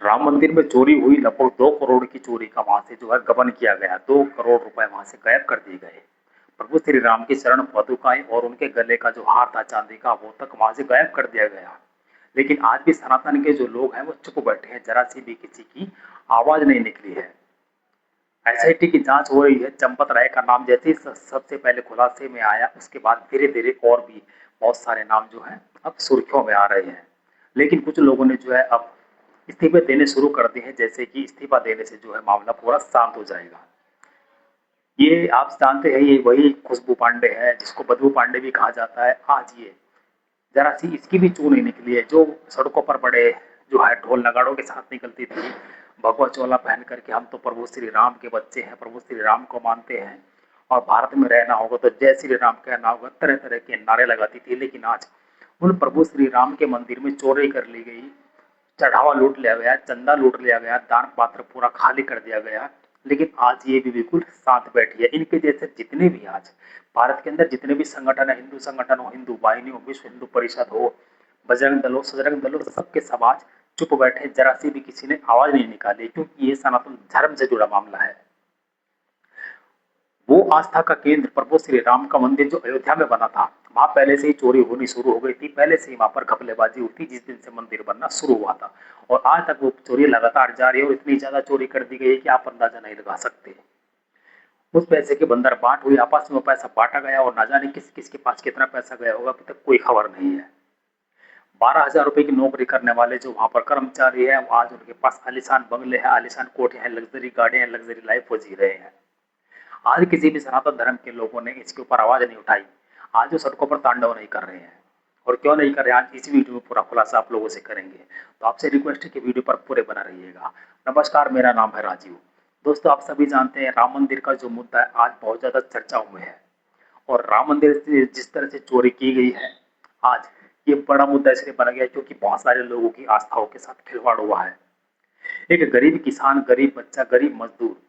राम मंदिर में चोरी हुई, लगभग 2 करोड़ की चोरी का वहाँ से जो है गबन किया गया। 2 करोड़ रुपए वहाँ से गायब कर दिए गए। प्रभु श्री राम की चरण पादुकाएँ और उनके गले का जो हार था चांदी का, वो तक वहाँ से गायब कर दिया गया। लेकिन आज भी सनातन के जो लोग हैं वो चुप बैठे हैं, जरा सी भी किसी की आवाज नहीं निकली है। एसआईटी की जांच हो रही है। चंपत राय का नाम जैसे ही सबसे पहले खुलासे में आया, उसके बाद धीरे धीरे और भी बहुत सारे नाम जो है अब सुर्खियों में आ रहे हैं। लेकिन कुछ लोगों ने जो है अब इस्तीफे देने शुरू कर दिए हैं, जैसे कि इस्तीफा देने से जो है मामला पूरा शांत हो जाएगा। ये आप जानते हैं, ये वही खुशबू पांडे है जिसको बदबू पांडे भी कहा जाता है। आज ये जरा सी इसकी भी चूं नहीं निकली है, जो सड़कों पर बड़े जो है ढोल नगाड़ों के साथ निकलती थी, भगवा चोला पहन करके, हम तो प्रभु श्री राम के बच्चे हैं, प्रभु श्री राम को मानते हैं और भारत में रहना होगा तो जय श्री राम कहना होगा, तरह तरह के नारे लगाती थी। लेकिन आज उन प्रभु श्री राम के मंदिर में चोरी कर ली गई, चढ़ावा लूट लिया गया, चंदा लूट लिया गया, दान पात्र पूरा खाली कर दिया गया। लेकिन आज ये भी बिल्कुल साथ बैठी है। इनके जैसे जितने भी आज भारत के अंदर जितने भी संगठन है, हिंदू संगठन हो, हिंदू वाहिनी हो, विश्व हिंदू परिषद हो, बजरंग दल हो, सजरंग दल हो, सबके समाज चुप बैठे, जरा सी भी किसी ने आवाज नहीं निकाली, क्योंकि ये सनातन धर्म से जुड़ा मामला है। वो आस्था का केंद्र प्रभु श्री राम का मंदिर जो अयोध्या में बना था, वहां पहले से ही चोरी होनी शुरू हो गई थी। पहले से ही वहां पर घपलेबाजी हुई थी जिस दिन से मंदिर बनना शुरू हुआ था, और आज तक वो चोरी लगातार जारी है और इतनी ज्यादा चोरी कर दी गई है कि आप अंदाजा नहीं लगा सकते। उस पैसे के बंदर बाट हुई, आपस में वो पैसा बांटा गया और ना जाने किस किस के पास कितना पैसा गया होगा, अभी तक कोई खबर नहीं है। 12,000 रुपए की नौकरी करने वाले जो वहां पर कर्मचारी है, आज उनके पास आलिशान बंगले हैं, आलिशान कोठे हैं, लग्जरी गाड़ियां, लग्जरी लाइफ वो जी रहे हैं। आज किसी भी सनातन धर्म के लोगों ने इसके ऊपर आवाज नहीं उठाई। आज वो सड़कों पर तांडव नहीं कर रहे हैं। और क्यों नहीं कर रहे, आज इस वीडियो में पूरा खुलासा आप लोगों से करेंगे। तो आपसे रिक्वेस्ट है कि वीडियो पर पूरे बना रहिएगा। नमस्कार, मेरा नाम है राजीव। दोस्तों, आप सभी जानते हैं राम मंदिर का जो मुद्दा है आज बहुत ज्यादा चर्चाओं में है। और राम मंदिर से जिस तरह से चोरी की गई है, आज ये बड़ा मुद्दा इसलिए बन गया क्योंकि बहुत सारे लोगों की आस्थाओं के साथ खिलवाड़ हुआ है। एक गरीब किसान, गरीब बच्चा, गरीब मजदूर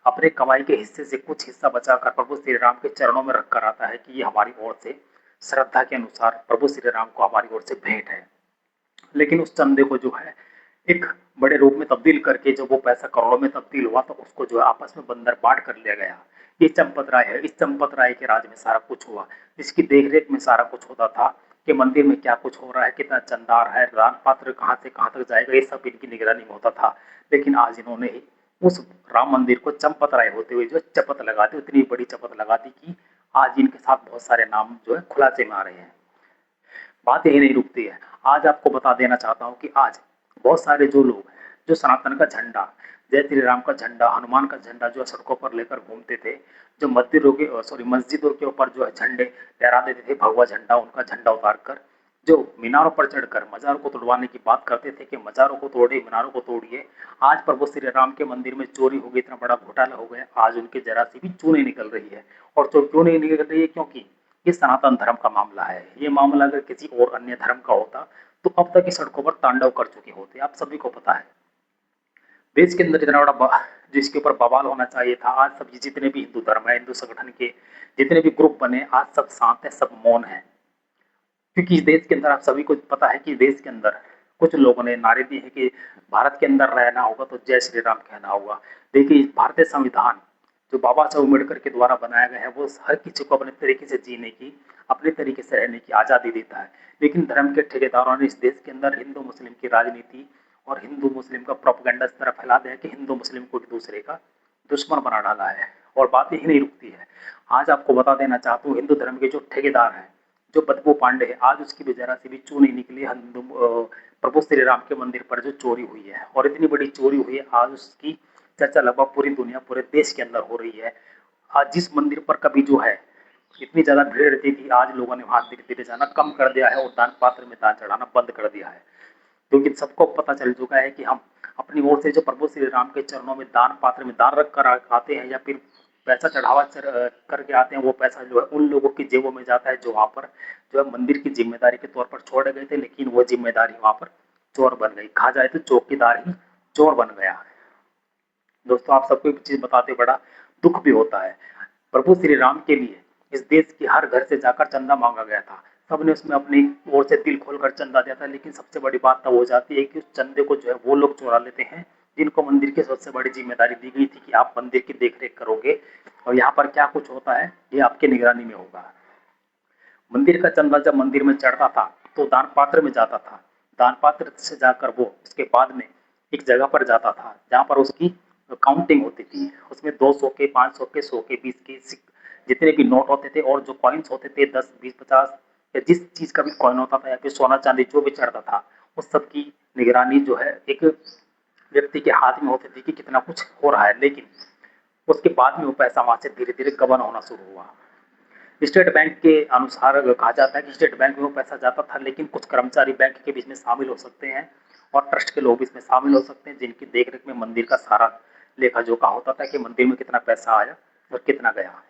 अपने कमाई के हिस्से से कुछ हिस्सा बचाकर प्रभु श्री राम के चरणों में रखकर आता है कि ये हमारी ओर से श्रद्धा के अनुसार प्रभु श्री राम को हमारी ओर से भेंट है। लेकिन उस चंदे को जो है एक बड़े रूप में तब्दील करके जब वो पैसा करोड़ों में तब्दील हुआ तो उसको जो है आपस में बंदर बांट कर लिया गया। ये चंपत राय है, इस चंपत राय के राज में सारा कुछ हुआ, इसकी देखरेख में सारा कुछ होता था कि मंदिर में क्या कुछ हो रहा है, कितना चंदार है, दान पात्र कहाँ से कहाँ तक जाएगा, ये सब इनकी निगरानी में होता था। लेकिन आज इन्होंने ही उस राम मंदिर को चंपत राय होते हुए जो चपत लगा दी, इतनी बड़ी चपत लगा दी कि आज इनके साथ बहुत सारे नाम जो है खुलासे में आ रहे हैं। बात यही नहीं रुकती है। आज आपको बता देना चाहता हूँ कि आज बहुत सारे जो लोग जो सनातन का झंडा, जय श्री राम का झंडा, हनुमान का झंडा जो सड़कों पर लेकर घूमते थे, जो मंदिरों के मस्जिदों के ऊपर जो है झंडे लहरा देते थे, भगवा झंडा, उनका झंडा उतार कर जो मीनारों पर चढ़कर मजारों को तोड़वाने की बात करते थे कि मजारों को तोड़िए, मीनारों को तोड़िए, आज प्रभु श्री राम के मंदिर में चोरी हो गई, इतना बड़ा घोटाला हो गया, आज उनके जरा सी भी चूं नहीं निकल रही है। और तो क्यों नहीं निकल रही है, क्योंकि ये सनातन धर्म का मामला है। ये मामला अगर किसी और अन्य धर्म का होता तो अब तक इस सड़कों पर तांडव कर चुके होते, आप सभी को पता है। देश के अंदर इतना बड़ा जिसके ऊपर बवाल होना चाहिए था, आज सब जितने भी हिंदू धर्म है, हिंदू संगठन के जितने भी ग्रुप बने, आज सब शांत है, सब मौन है। क्योंकि इस देश के अंदर आप सभी को पता है कि देश के अंदर कुछ लोगों ने नारे दिए हैं कि भारत के अंदर रहना होगा तो जय श्री राम कहना होगा। देखिए, भारतीय संविधान जो बाबा साहब अम्बेडकर के द्वारा बनाया गया है, वो हर किसी को अपने तरीके से जीने की, अपने तरीके से रहने की आज़ादी देता है। लेकिन धर्म के ठेकेदारों ने इस देश के अंदर हिंदू मुस्लिम की राजनीति और हिंदू मुस्लिम का प्रोपेगेंडा इस तरह फैला दिया कि हिंदू मुस्लिम को एक दूसरे का दुश्मन बना डाला है। और बात यही नहीं रुकती है। आज आपको बता देना चाहता हूँ, हिंदू धर्म के जो ठेकेदार हैं, जो बदबू पांडे है, आज उसकी भी जरा सी भी चू नहीं निकली हिंदू प्रभु श्री राम के मंदिर पर जो चोरी हुई है, और इतनी बड़ी चोरी हुई है, आज उसकी चर्चा लगभग पूरी दुनिया, पूरे देश के अंदर हो रही है। आज जिस मंदिर पर कभी जो है इतनी ज्यादा भीड़ रहती थी, आज लोगों ने वहां धीरे धीरे जाना कम कर दिया है और दान पात्र में दान चढ़ाना बंद कर दिया है। क्योंकि सबको पता चल चुका है कि हम अपनी ओर से जो प्रभु श्री राम के चरणों में दान पात्र में दान रख कर आते हैं या फिर पैसा चढ़ावा करके आते हैं, वो पैसा जो है उन लोगों की जेबों में जाता है जो वहाँ पर जो है मंदिर की जिम्मेदारी के तौर पर छोड़े गए थे, लेकिन वो जिम्मेदारी वहाँ पर चोर बन गई। कहा जाए तो चौकीदार ही चोर बन गया। दोस्तों, आप सबको एक चीज बताते बड़ा दुख भी होता है। प्रभु श्री राम के लिए इस देश के हर घर से जाकर चंदा मांगा गया था। सबने उसमें अपनी ओर से दिल खोलकर चंदा दिया था, लेकिन सबसे बड़ी बात तब हो जाती है कि उस चंदे को जो है वो लोग चुरा लेते हैं जिनको मंदिर की सबसे बड़ी जिम्मेदारी दी गई थी कि आप मंदिर की देखरेख करोगे और यहाँ पर क्या कुछ होता है ये आपकी निगरानी में होगा। मंदिर का चंदा जब मंदिर में चढ़ता था तो दान पात्र में जाता था। दान पात्र से जाकर वो उसके बाद में एक जगह पर जाता था जहाँ पर उसकी काउंटिंग होती थी। उसमें 200 के, 500 के, 100 के, 20 के जितने भी नोट होते थे और जो कॉइन्स होते थे 10, 20, 50 या जिस चीज का भी कॉइन होता था या फिर सोना चांदी जो भी चढ़ता था उस सब की निगरानी जो है एक व्यक्ति के हाथ में होती थी कि कितना कुछ हो रहा है। लेकिन उसके बाद में वो पैसा वहां से धीरे धीरे गबन होना शुरू हुआ। स्टेट बैंक के अनुसार कहा जाता है कि स्टेट बैंक में वो पैसा जाता था, लेकिन कुछ कर्मचारी बैंक के बीच में शामिल हो सकते हैं और ट्रस्ट के लोग इसमें शामिल हो सकते हैं जिनकी देखरेख में मंदिर का सारा लेखा जोखा होता था कि मंदिर में कितना पैसा आया और कितना गया।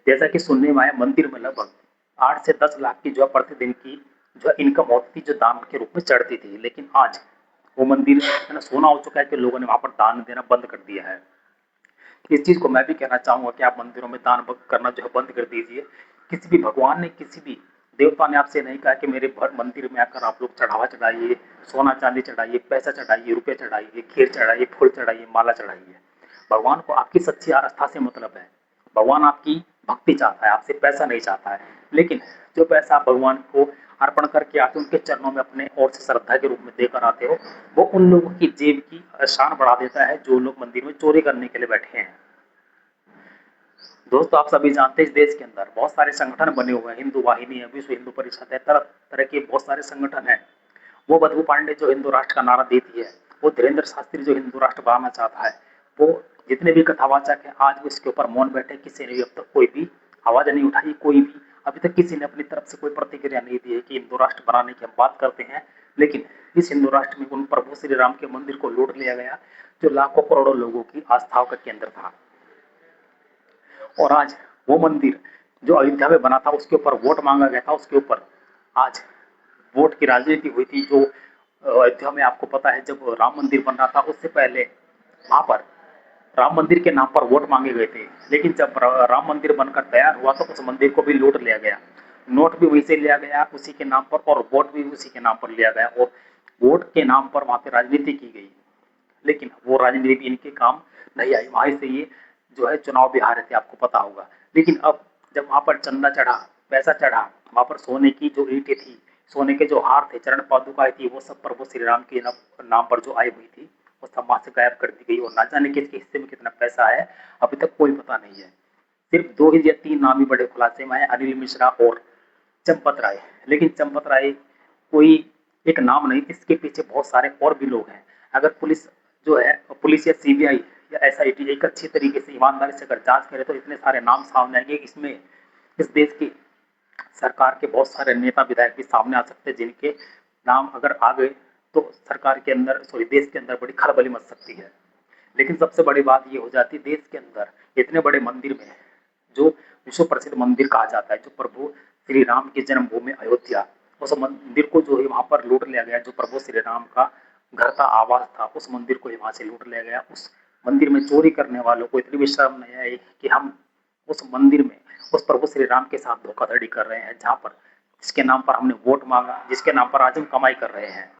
जैसा कि सुनने में आया मंदिर में लगभग 8 से 10 लाख की जो प्रतिदिन की जो इनकम होती थी जो दान के रूप में चढ़ती थी, लेकिन आज वो मंदिर सोना हो चुका है कि लोगों ने वहां पर दान देना बंद कर दिया है। इस चीज को मैं भी कहना चाहूंगा कि आप मंदिरों में दान करना जो है बंद कर दीजिए। किसी भी भगवान ने, किसी भी देवता ने आपसे नहीं कहा कि मेरे भर मंदिर में आकर आप लोग चढ़ावा चढ़ाइए, सोना चांदी चढ़ाइए, पैसा चढ़ाइए, रुपये चढ़ाइए, खीर चढ़ाइए, फूल चढ़ाइए, माला चढ़ाइए। भगवान को आपकी सच्ची आस्था से मतलब है। भगवान आपकी भक्ति चाहता है, आपसे पैसा नहीं चाहता है। लेकिन जो पैसा आप भगवान को अर्पण करके आते उनके चरणों में अपने और से श्रद्धा के रूप में देकर आते हो, वो उन लोगों की जेब की शान बढ़ा देता है जो लोग मंदिर में चोरी करने के लिए बैठे हैं। दोस्तों आप सभी जानते हैं इस देश के अंदर बहुत सारे संगठन बने हुए हैं, हिंदू वाहिनी है, विश्व हिंदू परिषद है, तरह तरह के बहुत सारे संगठन है। वो बधू पांडे जो हिंदू राष्ट्र का नारा देती है, वो धीरेन्द्र शास्त्री जो हिंदू राष्ट्र बनाना चाहता है, वो जितने भी कथावाचक है आज वो इसके ऊपर मौन बैठे। किसी ने भी अब तक कोई भी आवाज नहीं उठाई, कोई भी अभी तक किसी ने अपनी तरफ से कोई प्रतिक्रिया नहीं दी है कि हिंदू राष्ट्र बनाने की हम बात करते हैं। लेकिन इस हिंदू राष्ट्र में उन प्रभु श्री राम के मंदिर को लूट लिया गया जो लाखों करोड़ों लोगों की आस्थाओं का केंद्र था। और आज वो मंदिर जो अयोध्या में बना था उसके ऊपर वोट मांगा गया था, उसके ऊपर आज वोट की राजनीति हुई थी। जो अयोध्या में आपको पता है जब राम मंदिर बन रहा था उससे पहले वहां पर राम मंदिर के नाम पर वोट मांगे गए थे, लेकिन जब राम मंदिर बनकर तैयार हुआ तो उस मंदिर को भी लूट लिया गया। नोट भी वहीं से लिया गया उसी के नाम पर और वोट भी उसी के नाम पर लिया गया और वोट के नाम पर वहां पे राजनीति की गई। लेकिन वो राजनीति भी इनके काम नहीं आई, वहां से ये जो है चुनाव भी हारे थे, आपको पता होगा। लेकिन अब जब वहां पर चंदा चढ़ा, पैसा चढ़ा, वहां पर सोने की जो ईंटें थी, सोने के जो हार थे, चरण पादुकाएं थी, वो सब प्रभु श्री राम के नाम पर जो आई हुई थी वो सब वहां से गायब कर दी गई और ना जाने किसके हिस्से में कितना पैसा है अभी तक कोई पता नहीं है। सिर्फ 2 ही या 3 नाम ही बड़े खुलासे में है, अनिल मिश्रा और चंपत राय। लेकिन चंपत राय कोई एक नाम नहीं, इसके पीछे बहुत सारे और भी लोग हैं। अगर पुलिस जो है, पुलिस या सीबीआई या एसआईटी एक अच्छी तरीके से ईमानदारी से अगर जांच करे तो इतने सारे नाम सामने आएंगे। इसमें इस देश की सरकार के बहुत सारे नेता विधायक भी सामने आ सकते हैं जिनके नाम अगर आ गए तो सरकार के अंदर, सॉरी, देश के अंदर बड़ी खलबली मच सकती है। लेकिन सबसे बड़ी बात ये हो जाती है देश के अंदर इतने बड़े मंदिर में, जो विश्व प्रसिद्ध मंदिर कहा जाता है, जो प्रभु श्री राम की जन्मभूमि अयोध्या, उस मंदिर को जो है वहां पर लूट लिया गया। जो प्रभु श्री राम का घर था, आवास था, उस मंदिर को वहां से लूट लिया गया। उस मंदिर में चोरी करने वालों को इतनी भी शर्म नहीं आई कि हम उस मंदिर में उस प्रभु श्री राम के साथ धोखाधड़ी कर रहे हैं, जहाँ पर जिसके नाम पर हमने वोट मांगा, जिसके नाम पर आज हम कमाई कर रहे हैं।